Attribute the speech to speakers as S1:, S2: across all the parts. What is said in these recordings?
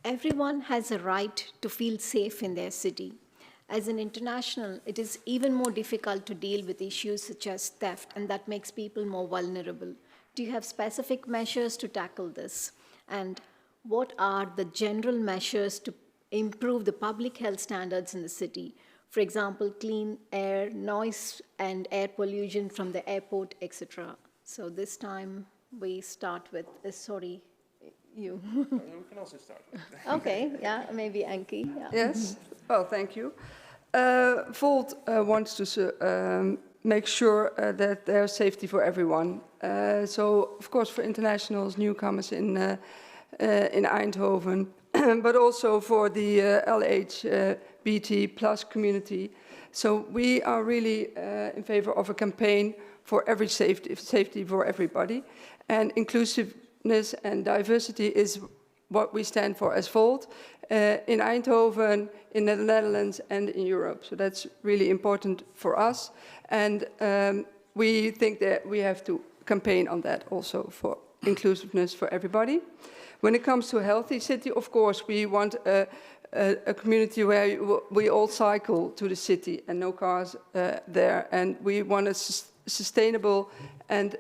S1: Everyone has a right to feel safe in their city. As an international, it is even more difficult to deal with issues such as theft, and that makes people more vulnerable. Do you have specific measures to tackle this? And what are the general measures to improve the public health standards in the city? For example, clean air, noise and air pollution from the airport, etc. So this time we start with, sorry, you.
S2: We can also start.
S1: Okay, yeah, maybe Ankie. Yeah.
S3: Yes, well, thank you. Volt wants to make sure that there's safety for everyone. So, of course, for internationals, newcomers in Eindhoven, but also for the LGBT plus community. So we are really in favor of a campaign for every safety for everybody. And inclusiveness and diversity is what we stand for as Volt in Eindhoven, in the Netherlands and in Europe. So that's really important for us. And we think that we have to campaign on that also for inclusiveness for everybody. When it comes to a healthy city, of course, we want a community where we all cycle to the city and no cars there. And we want a sustainable and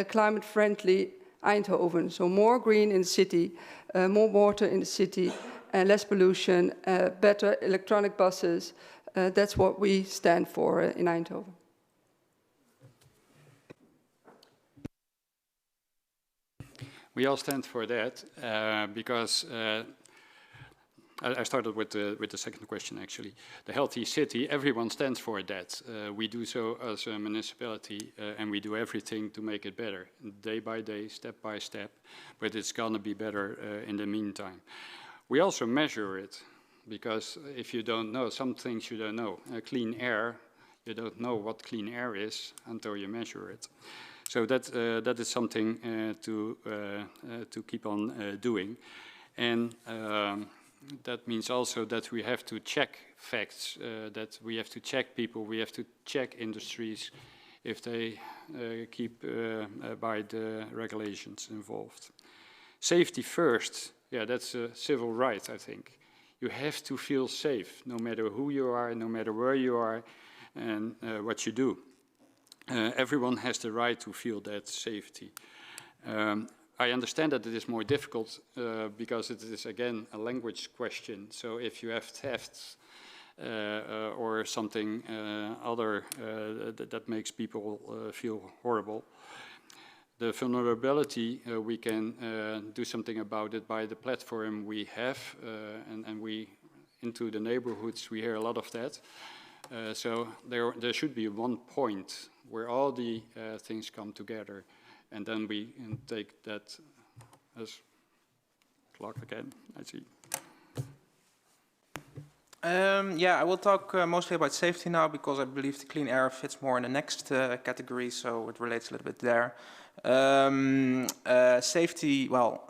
S3: climate-friendly Eindhoven. So more green in the city, more water in the city, less pollution, better electronic buses. That's what we stand for in Eindhoven.
S4: We all stand for that because I started with the second question, actually. The healthy city, everyone stands for that. We do so as a municipality, and we do everything to make it better, day by day, step by step, but it's going to be better in the meantime. We also measure it, because if you don't know, some things you don't know. Clean air, you don't know what clean air is until you measure it. So that is something to keep on doing. And that means also that we have to check facts, that we have to check people, we have to check industries if they keep by the regulations involved. Safety first, yeah, that's a civil right, I think. You have to feel safe, no matter who you are, no matter where you are, and what you do. Everyone has the right to feel that safety. I understand that it is more difficult because it is, again, a language question. So if you have thefts or something other that makes people feel horrible, the vulnerability, we can do something about it by the platform we have, and we, into the neighborhoods, we hear a lot of that. So there should be one point where all the things come together, and then we take that as clock again, I see.
S2: Yeah, I will talk mostly about safety now, because I believe the clean air fits more in the next category, so it relates a little bit there. Safety, well,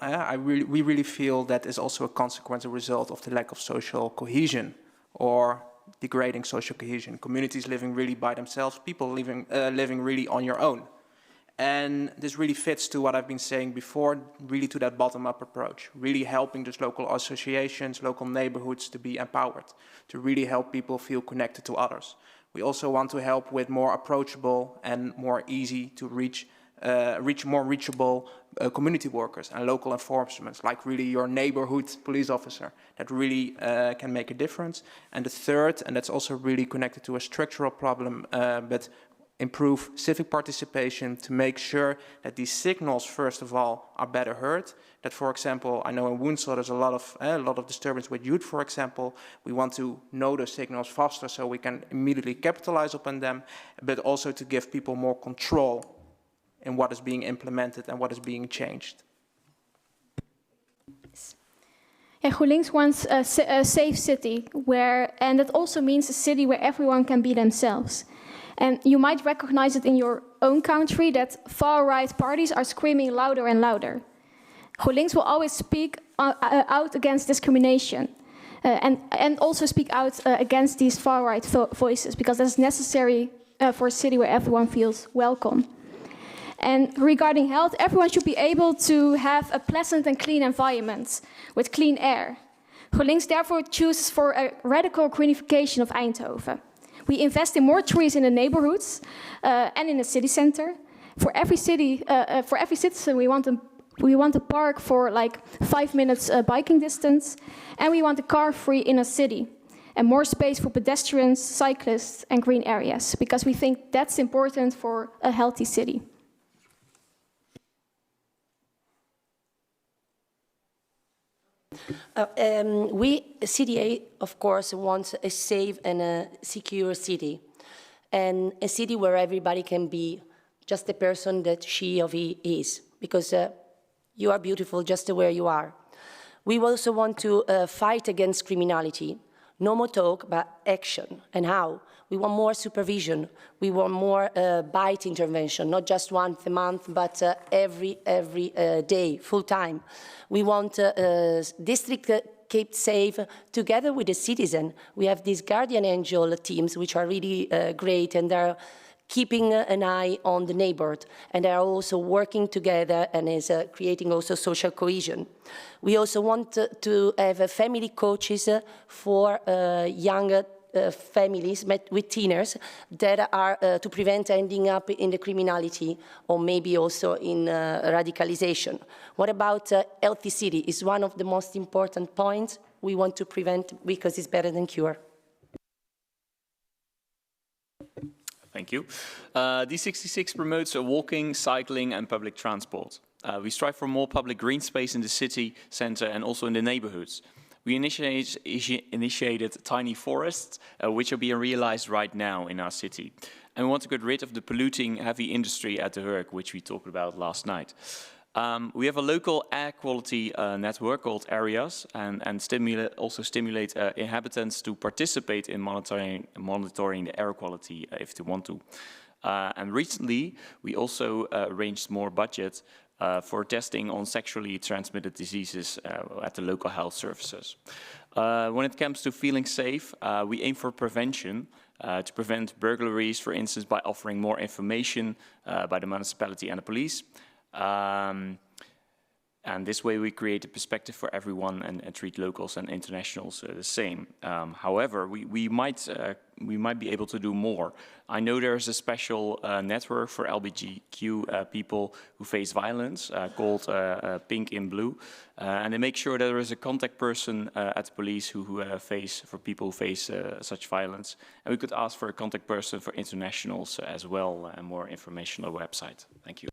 S2: we really feel that is also a consequence, a result of the lack of social cohesion, or degrading social cohesion. Communities living really by themselves, people living really on your own. And this really fits to what I've been saying before, really to that bottom-up approach, really helping those local associations, local neighborhoods to be empowered, to really help people feel connected to others. We also want to help with more approachable and more easy to reach more reachable community workers and local enforcement, like really your neighborhood police officer, that really can make a difference. And the third, and that's also really connected to a structural problem, but improve civic participation to make sure that these signals, first of all, are better heard. That, for example, I know in Woensel there's a lot of disturbance with youth, for example. We want to know those signals faster so we can immediately capitalize upon them, but also to give people more control in what is being implemented and what is being changed.
S5: Yeah, GroenLinks wants a safe city, and that also means a city where everyone can be themselves. And you might recognize it in your own country that far-right parties are screaming louder and louder. GroenLinks will always speak out against discrimination and also speak out against these far-right voices, because that's necessary for a city where everyone feels welcome. And regarding health, everyone should be able to have a pleasant and clean environment with clean air. GroenLinks therefore chooses for a radical greenification of Eindhoven. We invest in more trees in the neighborhoods and in the city center. For every citizen, we want a park for like 5 minutes biking distance, and we want a car-free inner city, and more space for pedestrians, cyclists, and green areas, because we think that's important for a healthy city.
S6: We, CDA, of course, want a safe and a secure city, and a city where everybody can be just the person that she or he is, because you are beautiful just where you are. We also want to fight against criminality. No more talk, but action. And how? We want more supervision. We want more bite intervention, not just once a month, but every day, full time. We want district kept safe together with the citizen. We have these guardian angel teams, which are really great, and they're keeping an eye on the neighborhood, and they are also working together and is creating also social cohesion. We also want to have family coaches for younger families with teenagers that are to prevent ending up in the criminality or maybe also in radicalization. What about healthy city is one of the most important points we want to prevent because it's better than cure.
S7: Thank you. D66 promotes walking, cycling and public transport. We strive for more public green space in the city centre and also in the neighbourhoods. We initiated tiny forests, which are being realized right now in our city. And we want to get rid of the polluting heavy industry at the Hurk, which we talked about last night. We have a local air quality network called Areas and also stimulate inhabitants to participate in monitoring the air quality if they want to. And recently, we also arranged more budget for testing on sexually transmitted diseases at the local health services. When it comes to feeling safe, we aim for prevention to prevent burglaries, for instance, by offering more information by the municipality and the police. And this way we create a perspective for everyone and treat locals and internationals the same. However, we might be able to do more. I know there is a special network for LGBTQ people who face violence called Pink in Blue, and they make sure that there is a contact person at the police for people who face such violence. And we could ask for a contact person for internationals as well and more information on the website. Thank you.